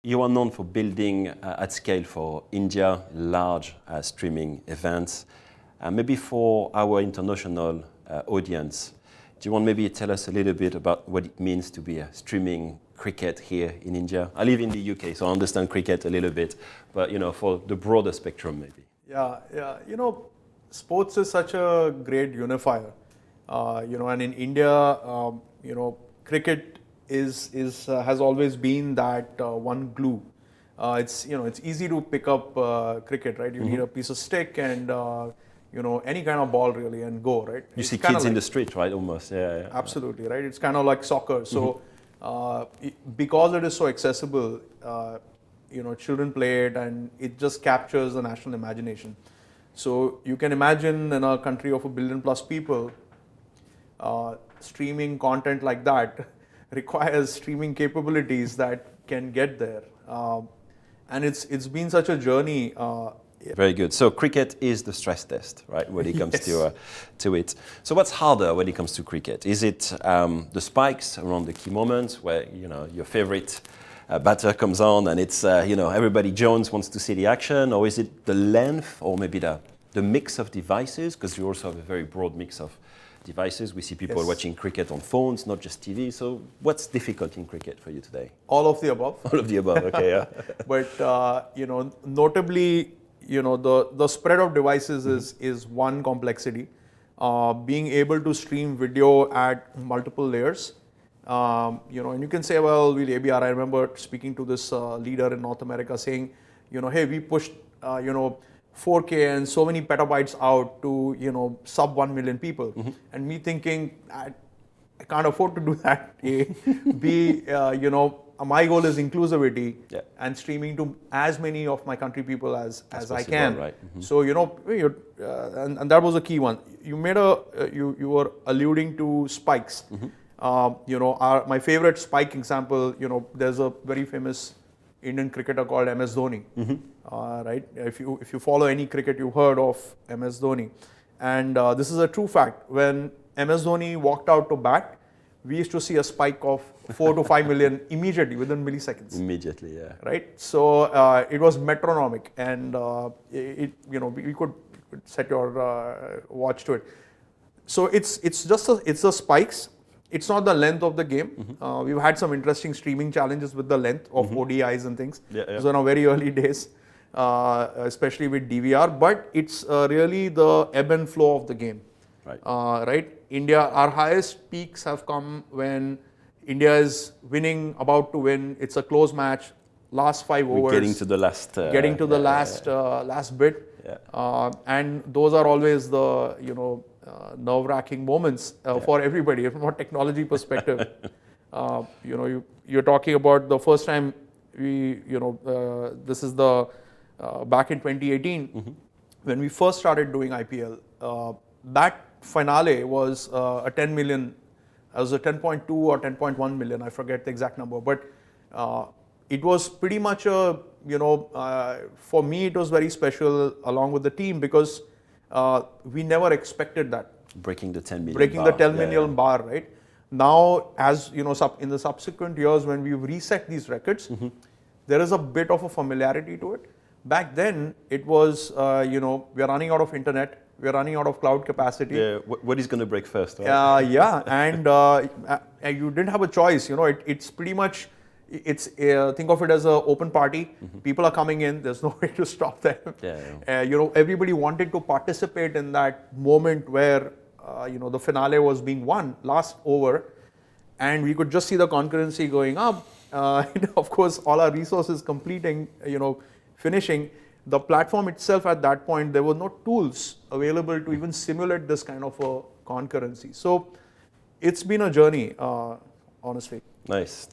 you are known for building at scale for India, large streaming events. Maybe for our international audience, do you want maybe tell us a little bit about what it means to be streaming cricket here in India? I live in the UK, so I understand cricket a little bit, but for the broader spectrum maybe. Yeah. Sports is such a great unifier. And in India, cricket has always been that one glue. It's easy to pick up cricket, right? You need a piece of stick and any kind of ball really and go, right? You see kids in the street, right? Almost, yeah. Absolutely, right? It's kind of like soccer. So because it is so accessible, children play it and it just captures the national imagination. So you can imagine in a country of 1 billion plus people, streaming content like that requires streaming capabilities that can get there. And it's been such a journey. Very good. So cricket is the stress test, right, when it comes Yes. to it. So what's harder when it comes to cricket? Is it the spikes around the key moments where your favorite batter comes on and it's everybody Jones wants to see the action, or is it the length, or maybe the mix of devices? Because you also have a very broad mix of devices. We see people watching cricket on phones, not just TV. So what's difficult in cricket for you today? All of the above. All of the above. Okay, yeah. But notably, the spread of devices is one complexity. Being able to stream video at multiple layers. And you can say, well, with ABR, I remember speaking to this leader in North America saying, hey, we pushed, 4K and so many petabytes out to, sub 1 million people. And me thinking, I can't afford to do that. A. B, my goal is inclusivity and streaming to as many of my country people as I can. Right. So, and that was a key one. You made you were alluding to spikes. My favorite spike example, there's a very famous Indian cricketer called MS Dhoni, right? If you follow any cricket, you've heard of MS Dhoni. And this is a true fact. When MS Dhoni walked out to bat, we used to see a spike of 4 to 5 million immediately, within milliseconds. Immediately, yeah. Right? So it was metronomic, and we could set your watch to it. So it's the spikes. It's not the length of the game. We've had some interesting streaming challenges with the length of ODIs and things. Those are in our very early days, especially with DVR. But it's really the ebb and flow of the game. Right. Right? India, our highest peaks have come when India is winning, about to win. It's a close match, last 5 overs. Getting to the last. Last bit. Yeah. And those are always the nerve-wracking moments for everybody from a technology perspective. You're talking about the first time this is the back in 2018 when we first started doing IPL. That finale was a 10 million. It was a 10.2 or 10.1 million. I forget the exact number, but it was pretty much for me it was very special along with the team because we never expected that. Breaking the 10 million Breaking bar. the 10 million bar, right? Now, as in the subsequent years when we've reset these records, there is a bit of a familiarity to it. Back then, it was, we're running out of internet, we're running out of cloud capacity. Yeah, what is going to break first, right? And you didn't have a choice. It's pretty much, think of it as an open party. People are coming in. There's no way to stop them. Everybody wanted to participate in that moment where the finale was being won, last over, and we could just see the concurrency going up. Of course, all our resources completing, finishing. The platform itself at that point, there were no tools available to even simulate this kind of a concurrency. So it's been a journey, honestly. Nice.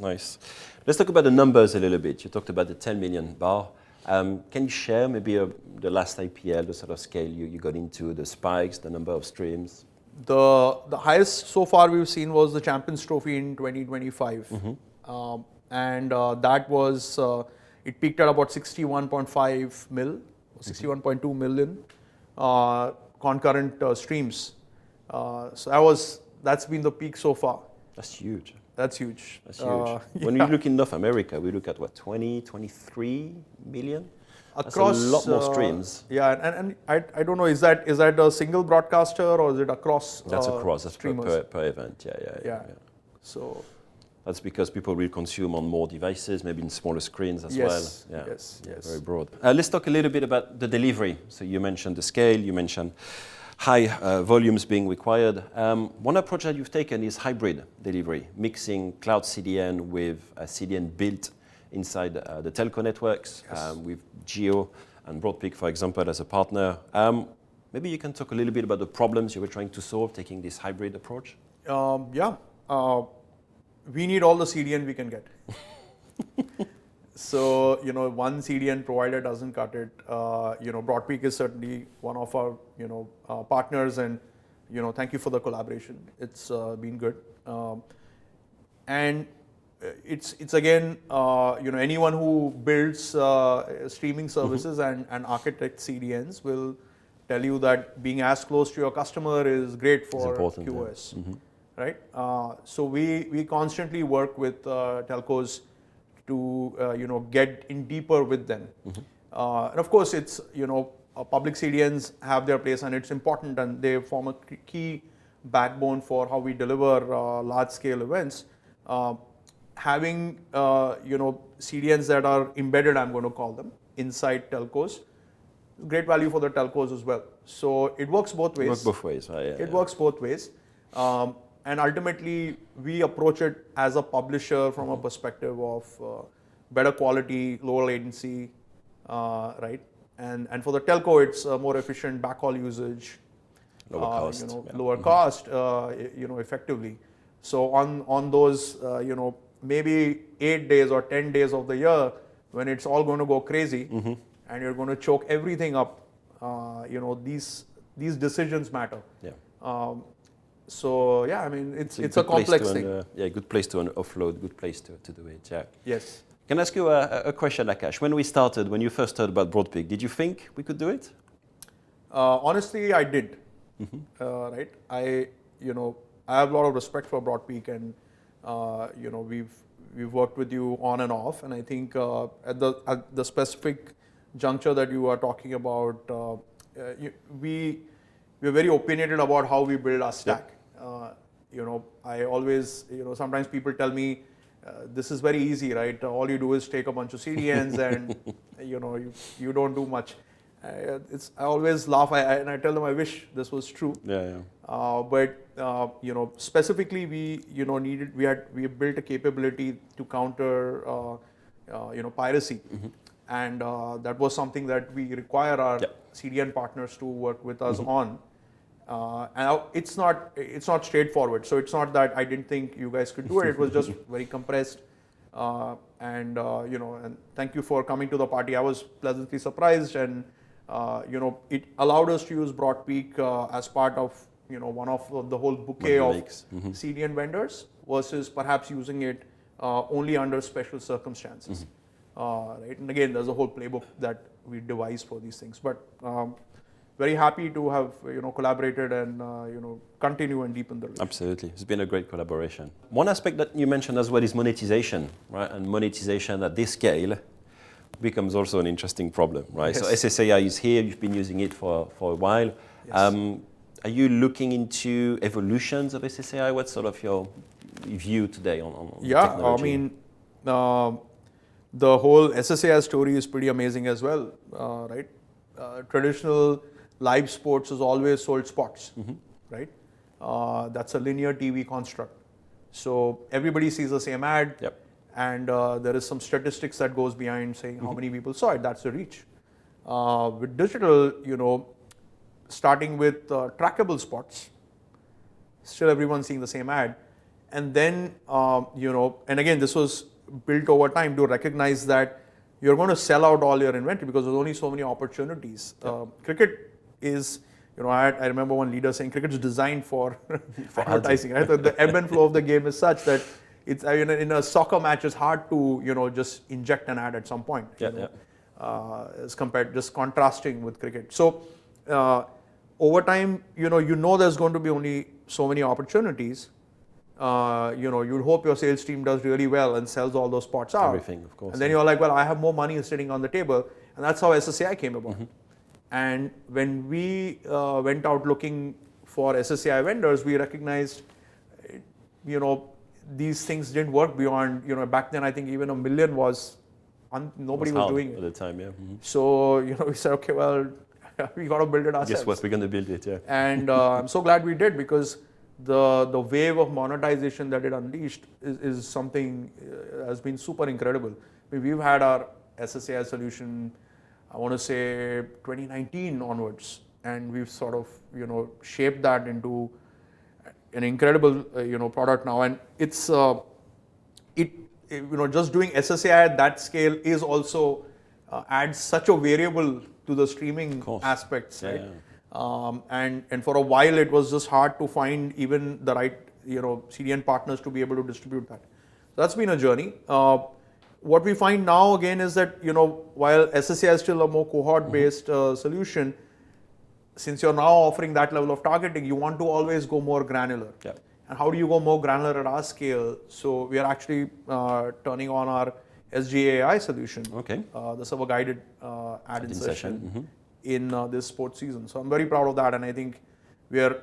Let's talk about the numbers a little bit. You talked about the 10 million bar. Can you share maybe the last IPL, the sort of scale you got into, the spikes, the number of streams? The highest so far we've seen was the Champions Trophy in 2025. And that was, it peaked at about 61.5 mil, 61.2 million concurrent streams. So that's been the peak so far. That's huge. That's huge. That's huge. When we look in North America, we look at what, 20, 23 million? Across that's a lot more streams. Yeah, and I don't know, is that a single broadcaster or is it across? That's across. That's streamers? per event. Yeah. So that's because people will consume on more devices, maybe in smaller screens as well. Yeah. Yes. Very broad. Let's talk a little bit about the delivery. So you mentioned the scale. You mentioned high volumes being required. One approach that you've taken is hybrid delivery, mixing cloud CDN with a CDN built inside the telco networks, with Jio and Broadpeak, for example, as a partner. Maybe you can talk a little bit about the problems you were trying to solve, taking this hybrid approach? We need all the CDN we can get. So, one CDN provider doesn't cut it. Broadpeak is certainly one of our, partners, and, thank you for the collaboration. It's been good. And it's again, anyone who builds streaming services and architects CDNs will tell you that being as close to your customer is great for QoS, right? So we constantly work with telcos to get in deeper with them. And of course, it's public CDNs have their place, and it's important, and they form a key backbone for how we deliver large-scale events. Having CDNs that are embedded, I'm going to call them, inside telcos, great value for the telcos as well. So it works both ways. It works both ways, right? It works both ways. And ultimately, we approach it as a publisher from a perspective of better quality, lower latency, right? And for the telco, it's more efficient backhaul usage, lower cost, lower cost, effectively. So on those, maybe 8 days or 10 days of the year, when it's all going to go crazy, and you're going to choke everything up, these decisions matter. So I mean, it's a complex thing. Good place to offload, good place to do it. Yeah. Yes. Can I ask you a question, Akash? When you first heard about Broadpeak, did you think we could do it? Honestly, I did. Right. I have a lot of respect for Broadpeak, and we've worked with you on and off, and I think at the specific juncture that you are talking about, we're very opinionated about how we build our stack. I always, sometimes people tell me, this is very easy, right? All you do is take a bunch of CDNs and, you don't do much. I always laugh, and I tell them I wish this was true. But specifically, we built a capability to counter piracy, and that was something that we require our CDN partners to work with us on. And it's not straightforward. So it's not that I didn't think you guys could do it. It was just very compressed. And thank you for coming to the party. I was pleasantly surprised, and it allowed us to use Broadpeak as part of one of the whole bouquet of CDN vendors, versus perhaps using it only under special circumstances. Right? And again, there's a whole playbook that we devised for these things. But very happy to have collaborated and continue and deepen the relationship. Absolutely, it's been a great collaboration. One aspect that you mentioned as well is monetization, right? And monetization at this scale becomes also an interesting problem, right? So SSAI is here. You've been using it for a while. Are you looking into evolutions of SSAI? What's sort of your view today on technology? I mean, the whole SSAI story is pretty amazing as well, right? Traditional live sports has always sold spots, right? That's a linear TV construct. So everybody sees the same ad, and there is some statistics that goes behind saying how many people saw it. That's the reach. With digital, starting with trackable spots, still everyone's seeing the same ad. And then, and again, this was built over time to recognize that you're going to sell out all your inventory because there's only so many opportunities. Cricket is, I remember one leader saying cricket is designed for advertising. Right? The ebb and flow of the game is such that it's in a soccer match, it's hard to just inject an ad at some point. As compared, just contrasting with cricket. So over time, there's going to be only so many opportunities. you'd hope your sales team does really well and sells all those spots out. Everything, of course. And then you're like, well, I have more money sitting on the table. And that's how SSAI came about. And when we went out looking for SSAI vendors, we recognized, these things didn't work beyond, back then I think even $1 million was, nobody was doing it. At the time, yeah. So, we said, okay, well, we got to build it ourselves. Guess what, we're going to build it, yeah. And I'm so glad we did, because the wave of monetization that it unleashed is something has been super incredible. I mean, we've had our SSAI solution, I want to say 2019 onwards, and we've sort of shaped that into an incredible product now. And it's just doing SSAI at that scale is also adds such a variable to the streaming aspects, right? Yeah. And for a while it was just hard to find even the right CDN partners to be able to distribute that. So that's been a journey. What we find now again is that while SSAI is still a more cohort-based solution, since you're now offering that level of targeting, you want to always go more granular. Yeah. And how do you go more granular at our scale? So we are actually turning on our SGAI solution, the server-guided ad insertion in this sports season. So I'm very proud of that, and I think we are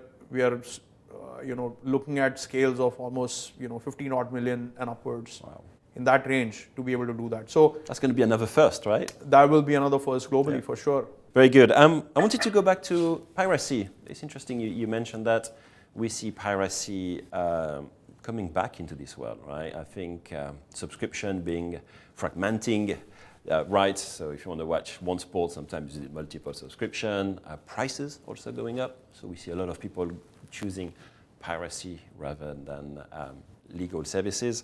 looking at scales of almost 15 odd million and upwards. Wow. In that range to be able to do that. So that's going to be another first, right? That will be another first globally, for sure. Very good. I wanted to go back to piracy. It's interesting you mentioned that we see piracy coming back into this world, right? I think subscription being fragmenting rights. So if you want to watch one sport, sometimes you need multiple subscription. Prices also going up. So we see a lot of people choosing piracy rather than legal services.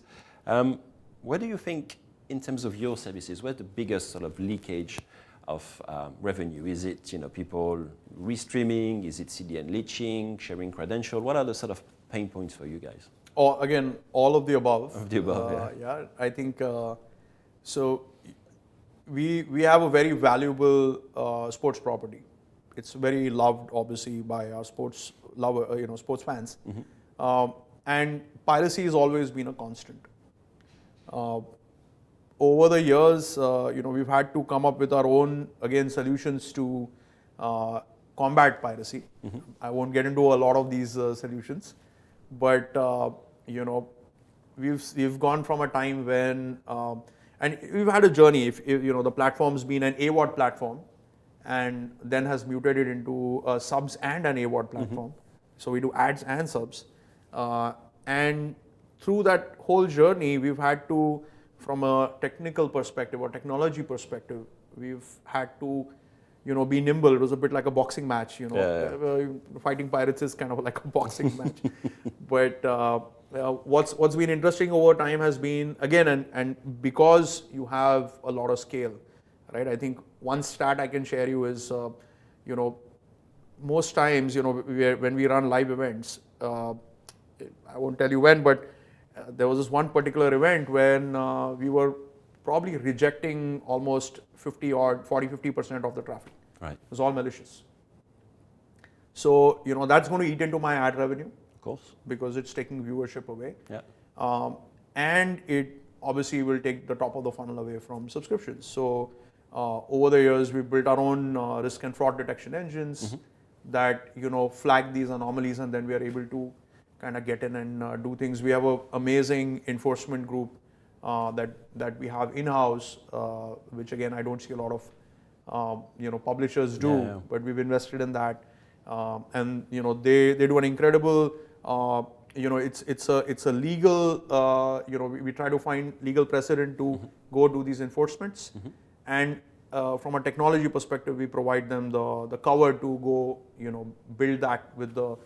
Where do you think, in terms of your services, where's the biggest sort of leakage of revenue? Is it people restreaming? Is it CDN leeching, sharing credential? What are the sort of pain points for you guys? Oh, again, all of the above. Of the above, yeah. I think so. We have a very valuable sports property. It's very loved, obviously, by our sports sports fans. And piracy has always been a constant. Over the years, we've had to come up with our own, again, solutions to combat piracy. I won't get into a lot of these solutions, but we've gone from a time when, and we've had a journey. If the platform's been an AWOD platform, and then has mutated into subs and an AWOD platform. So we do ads and subs, and through that whole journey, we've had to, from a technical perspective or technology perspective, we've had to, be nimble. It was a bit like a boxing match, Fighting pirates is kind of like a boxing match. But what's been interesting over time has been, again, and because you have a lot of scale, right? I think one stat I can share you is, most times, when we run live events, I won't tell you when, but there was this one particular event when we were probably rejecting almost 40-50% of the traffic. Right. It was all malicious. So, that's going to eat into my ad revenue. Of course. Because it's taking viewership away. Yeah. And it obviously will take the top of the funnel away from subscriptions. So, over the years, we built our own risk and fraud detection engines that, flag these anomalies, and then we are able to kind of get in and do things. We have an amazing enforcement group that we have in-house, which again I don't see a lot of publishers do, but we've invested in that, and they do an incredible. It's a legal. We try to find legal precedent to go do these enforcements, and from a technology perspective, we provide them the cover to go build that with the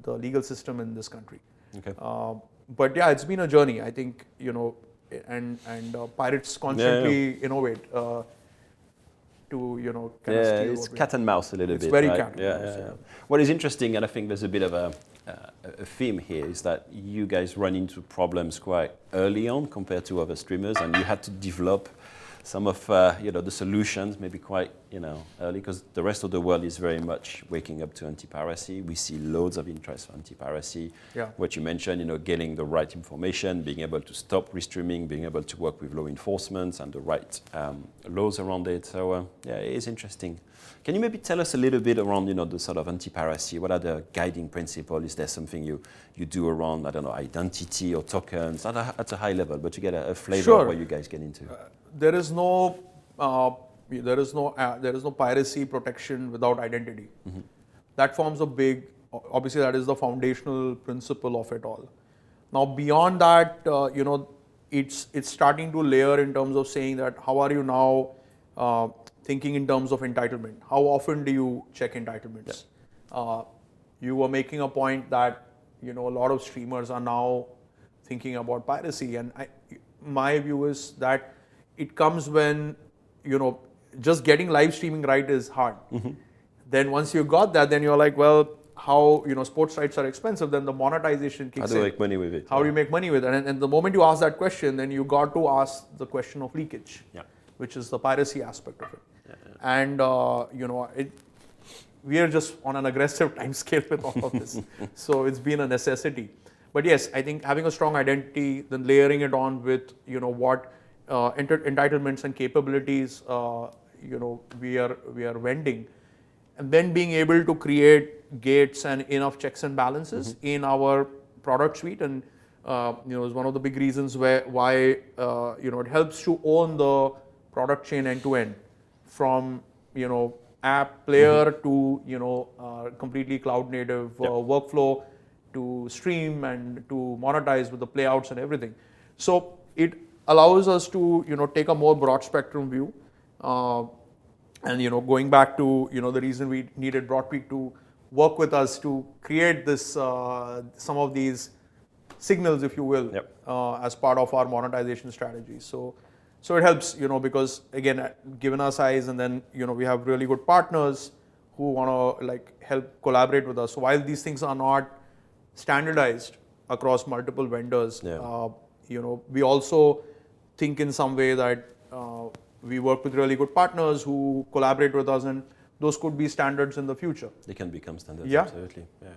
legal system in this country. Okay. But yeah, it's been a journey. I think and pirates constantly innovate to kind of steal. It's cat and mouse a little bit. It's very right? cat and mouse. Yeah. What is interesting, and I think there's a bit of a theme here, is that you guys run into problems quite early on compared to other streamers, and you had to develop some of the solutions maybe quite early, because the rest of the world is very much waking up to anti-piracy. We see loads of interest for anti-piracy. Yeah. What you mentioned, getting the right information, being able to stop restreaming, being able to work with law enforcement and the right laws around it. So it is interesting. Can you maybe tell us a little bit around the sort of anti-piracy? What are the guiding principles? Is there something you do around, I don't know, identity or tokens at a high level, but to get a flavor of what you guys get into? There is no piracy protection without identity. Mm-hmm. That forms obviously that is the foundational principle of it all. Now beyond that, it's starting to layer in terms of saying that how are you now thinking in terms of entitlement? How often do you check entitlements? Yeah. You were making a point that a lot of streamers are now thinking about piracy, and my view is that it comes when just getting live streaming right is hard. Mm-hmm. Then once you got that, then you're like, well, how sports rights are expensive. Then the monetization kicks in. How do you make money with it? How do you make money with it? And the moment you ask that question, then you got to ask the question of leakage, which is the piracy aspect of it. And we are just on an aggressive time scale with all of this. So it's been a necessity. But yes, I think having a strong identity, then layering it on with what entitlements and capabilities we are vending, and then being able to create gates and enough checks and balances in our product suite, and is one of the big reasons why it helps to own the product chain end to end, from app player to completely cloud native workflow, to stream and to monetize with the playouts and everything. So it allows us to take a more broad spectrum view, and going back to the reason we needed Broadpeak to work with us to create this some of these signals, if you will, as part of our monetization strategy. So it helps, because again, given our size, and then we have really good partners who want to help collaborate with us. So while these things are not standardized across multiple vendors, we also think in some way that we work with really good partners who collaborate with us, and those could be standards in the future. They can become standards, yeah. Absolutely. Yeah.